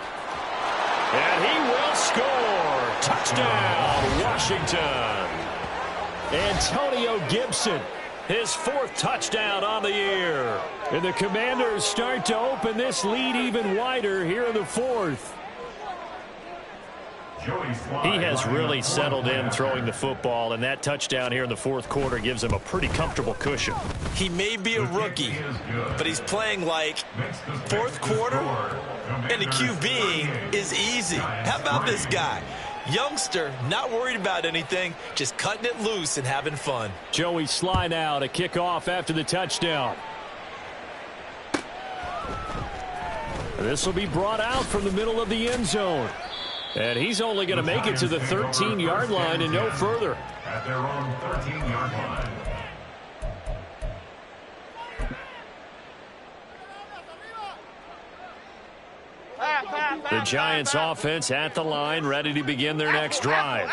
A: And he will score. Touchdown, Washington.
F: Antonio Gibson,
A: his 4th touchdown on the year.
F: And the Commanders start to open this lead even wider here in the 4th.
A: He has really settled in throwing the football, and that touchdown here in the 4th quarter gives him a pretty comfortable cushion.
C: He may be a rookie, but he's playing like 4th quarter, and the QB is easy. How about this guy? Youngster, not worried about anything, just cutting it loose and having fun.
F: Joey Sly now to kick off after the touchdown. This will be brought out from the middle of the end zone. And he's only going to make it to the 13-yard line and no further.
D: At their own 13-yard line.
A: The Giants offense at the line, ready to begin their next drive.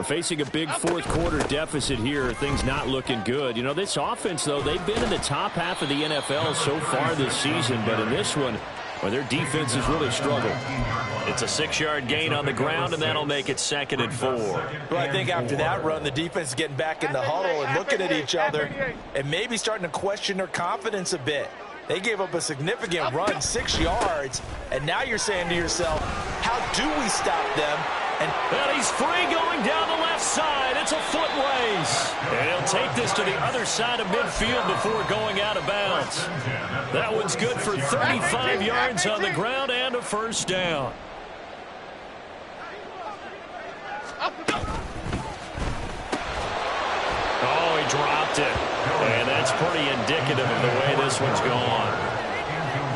F: Facing a big fourth quarter deficit here, things not looking good. You know, this offense, though, they've been in the top half of the NFL so far this season, but in this one, well, their defense has really struggled.
A: It's a 6-yard gain on the ground, and that'll make it 2nd and 4.
C: Well, I think after that run, the defense is getting back in the huddle and looking at each other and maybe starting to question their confidence a bit. They gave up a significant run, 6 yards, and now you're saying to yourself, how do we stop them?
A: And he's free going down the left side. It's a foot race. And he'll take this to the other side of midfield before going out of bounds. That one's good for 35 yards on the ground and a first down. Oh, he dropped it. And that's pretty indicative of the way this one's gone.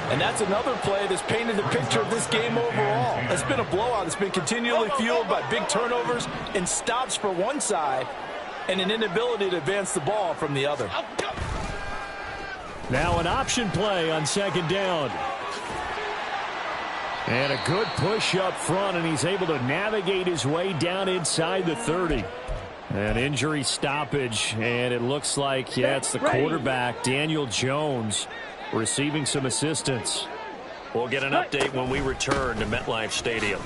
C: And that's another play that's painted the picture of this game overall. It's been a blowout. It's been continually fueled by big turnovers and stops for one side and an inability to advance the ball from the other.
F: Now an option play on 2nd down. And a good push up front, and he's able to navigate his way down inside the 30. An injury stoppage, and it looks like, yeah, it's the quarterback, Daniel Jones, receiving some assistance.
A: We'll get an update when we return to MetLife Stadium.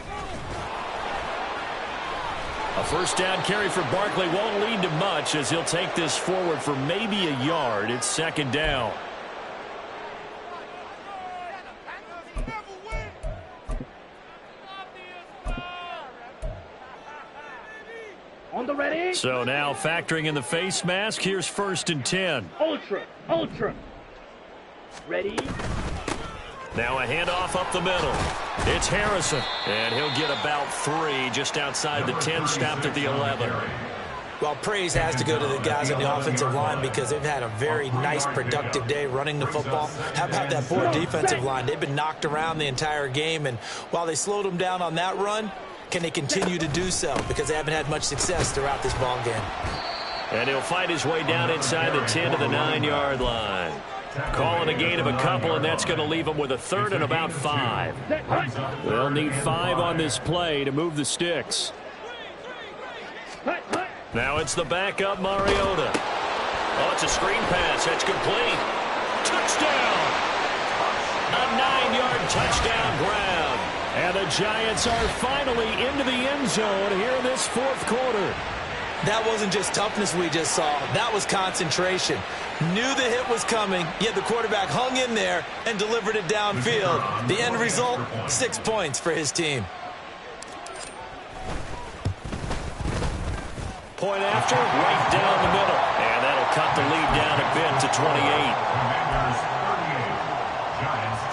A: A first down carry for Barkley won't lead to much as he'll take this forward for maybe a yard. It's 2nd down.
E: On the ready.
A: So now factoring in the face mask, here's 1st and 10.
E: Ultra. Ready.
A: Now a handoff up the middle. It's Harrison, and he'll get about 3 just outside the 10, stopped at the 11.
C: Well, praise has to go to the guys on the offensive line because they've had a very nice, productive day running the football. How about that poor defensive line? They've been knocked around the entire game, and while they slowed them down on that run, can they continue to do so? Because they haven't had much success throughout this ball game.
A: And he'll fight his way down inside the 10 to the 9-yard line. Calling a gain of a couple, and that's going to leave them with a 3rd and about 5.
F: They'll need 5 on this play to move the sticks.
A: Now it's the backup Mariota. Oh, it's a screen pass. That's complete. Touchdown! A 9-yard touchdown grab.
F: And the Giants are finally into the end zone here in this 4th quarter.
C: That wasn't just toughness we just saw. That was concentration. Knew the hit was coming, yet the quarterback hung in there and delivered it downfield. The end result, 6 points for his team.
A: Point after, right down the middle. And that'll cut the lead down a bit to 28.
D: Commanders 38, Giants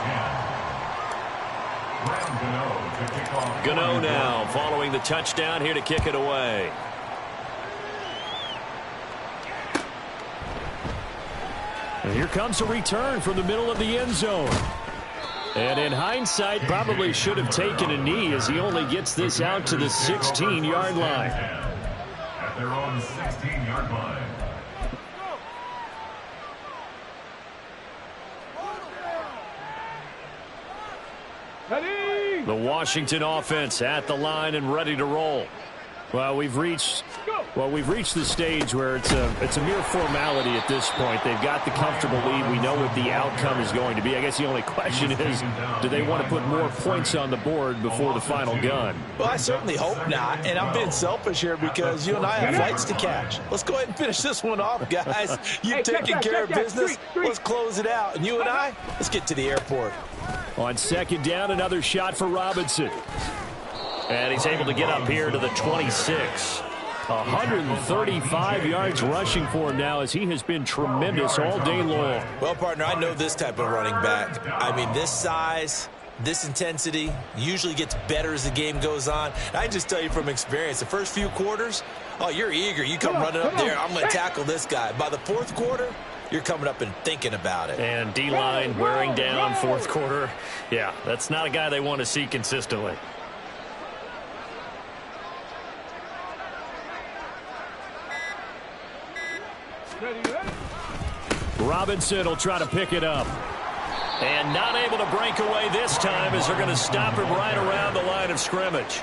D: 10.
A: Gano now following the touchdown here to kick it away.
F: And here comes a return from the middle of the end zone. And in hindsight, probably should have taken a knee as he only gets this out to the 16-yard line.
D: At their own 16-yard line.
E: Ready.
F: The Washington offense at the line and ready to roll. Well, we've reached the stage where it's a mere formality at this point. They've got the comfortable lead. We know what the outcome is going to be. I guess the only question is, do they want to put more points on the board before the final gun?
C: Well, I certainly hope not, and I'm being selfish here because you and I have flights to catch. Let's go ahead and finish this one off, guys. You've taken care of business. Let's close it out. And you and I, let's get to the airport.
F: On 2nd down, another shot for Robinson.
A: And he's able to get up here to the 26.
F: 135 yards rushing for him now as he has been tremendous all day long.
C: Well, partner, I know this type of running back. I mean, this size, this intensity usually gets better as the game goes on. I just tell you from experience, the first few quarters, oh, you're eager. You come running up there, I'm going to tackle this guy. By the 4th quarter, you're coming up and thinking about it.
F: And D-line wearing down fourth quarter. Yeah, that's not a guy they want to see consistently. Robinson will try to pick it up. And not able to break away this time as they're going to stop him right around the line of scrimmage.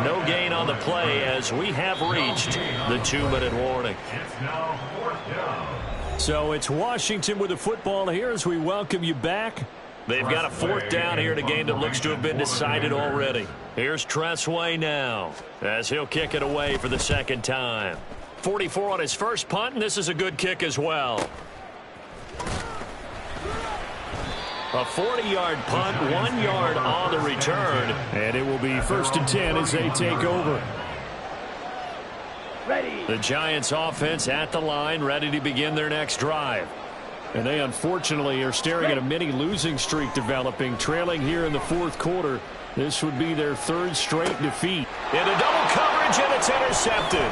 F: No gain on the play as we have reached the 2-minute warning.
D: It's now 4th down.
F: So it's Washington with the football here as we welcome you back. They've got a 4th down here in a game that looks to have been decided already. Here's Tressway now as he'll kick it away for the second time. 44 on his first punt, and this is a good kick as well. A 40-yard punt, 1 yard on the return. And it will be 1st and 10 as they take over.
E: Ready.
F: The Giants offense at the line, ready to begin their next drive. And they unfortunately are staring at a mini losing streak developing, trailing here in the fourth quarter. This would be their 3rd straight defeat.
A: Into double coverage, and it's intercepted.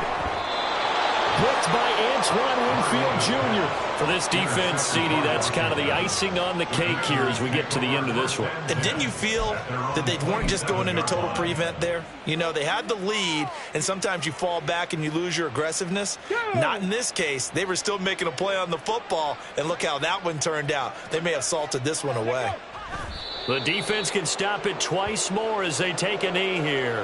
F: Picked by Antoine Winfield Jr.
A: For this defense, CD, that's kind of the icing on the cake here as we get to the end of this one.
C: And didn't you feel that they weren't just going into total prevent there? You know, they had the lead, and sometimes you fall back and you lose your aggressiveness. Not in this case. They were still making a play on the football, and look how that one turned out. They may have salted this one away.
A: The defense can stop it twice more as they take a knee here.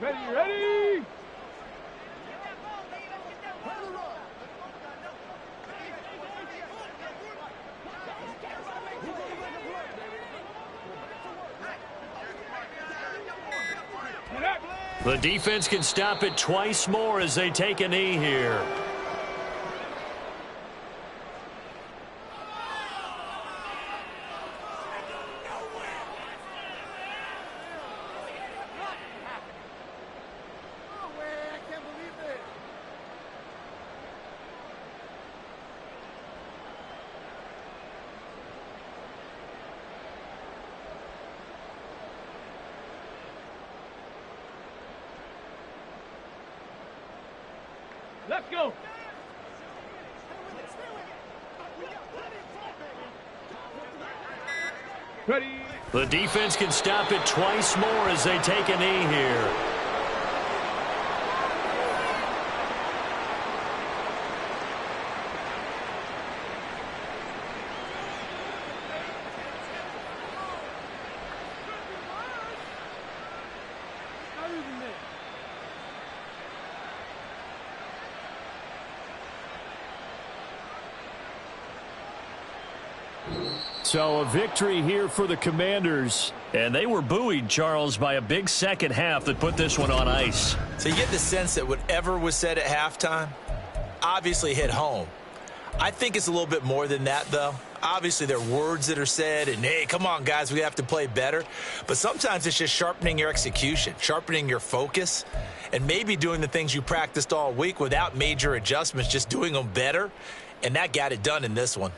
E: Ready.
A: The defense can stop it twice more as they take a knee here.
E: Let's go. Ready.
A: The defense can stop it twice more as they take a knee here.
F: So a victory here for the Commanders.
A: And they were buoyed, Charles, by a big second half that put this one on ice.
C: So you get the sense that whatever was said at halftime obviously hit home. I think it's a little bit more than that, though. Obviously, there are words that are said, and, hey, come on, guys, we have to play better. But sometimes it's just sharpening your execution, sharpening your focus, and maybe doing the things you practiced all week without major adjustments, just doing them better. And that got it done in this one.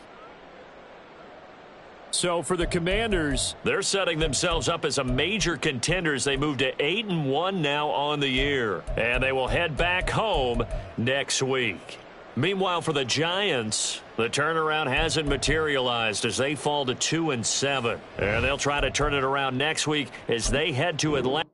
F: So for the Commanders,
A: they're setting themselves up as a major contender as they move to 8-1 now on the year. And they will head back home next week. Meanwhile, for the Giants, the turnaround hasn't materialized as they fall to 2-7. And they'll try to turn it around next week as they head to Atlanta.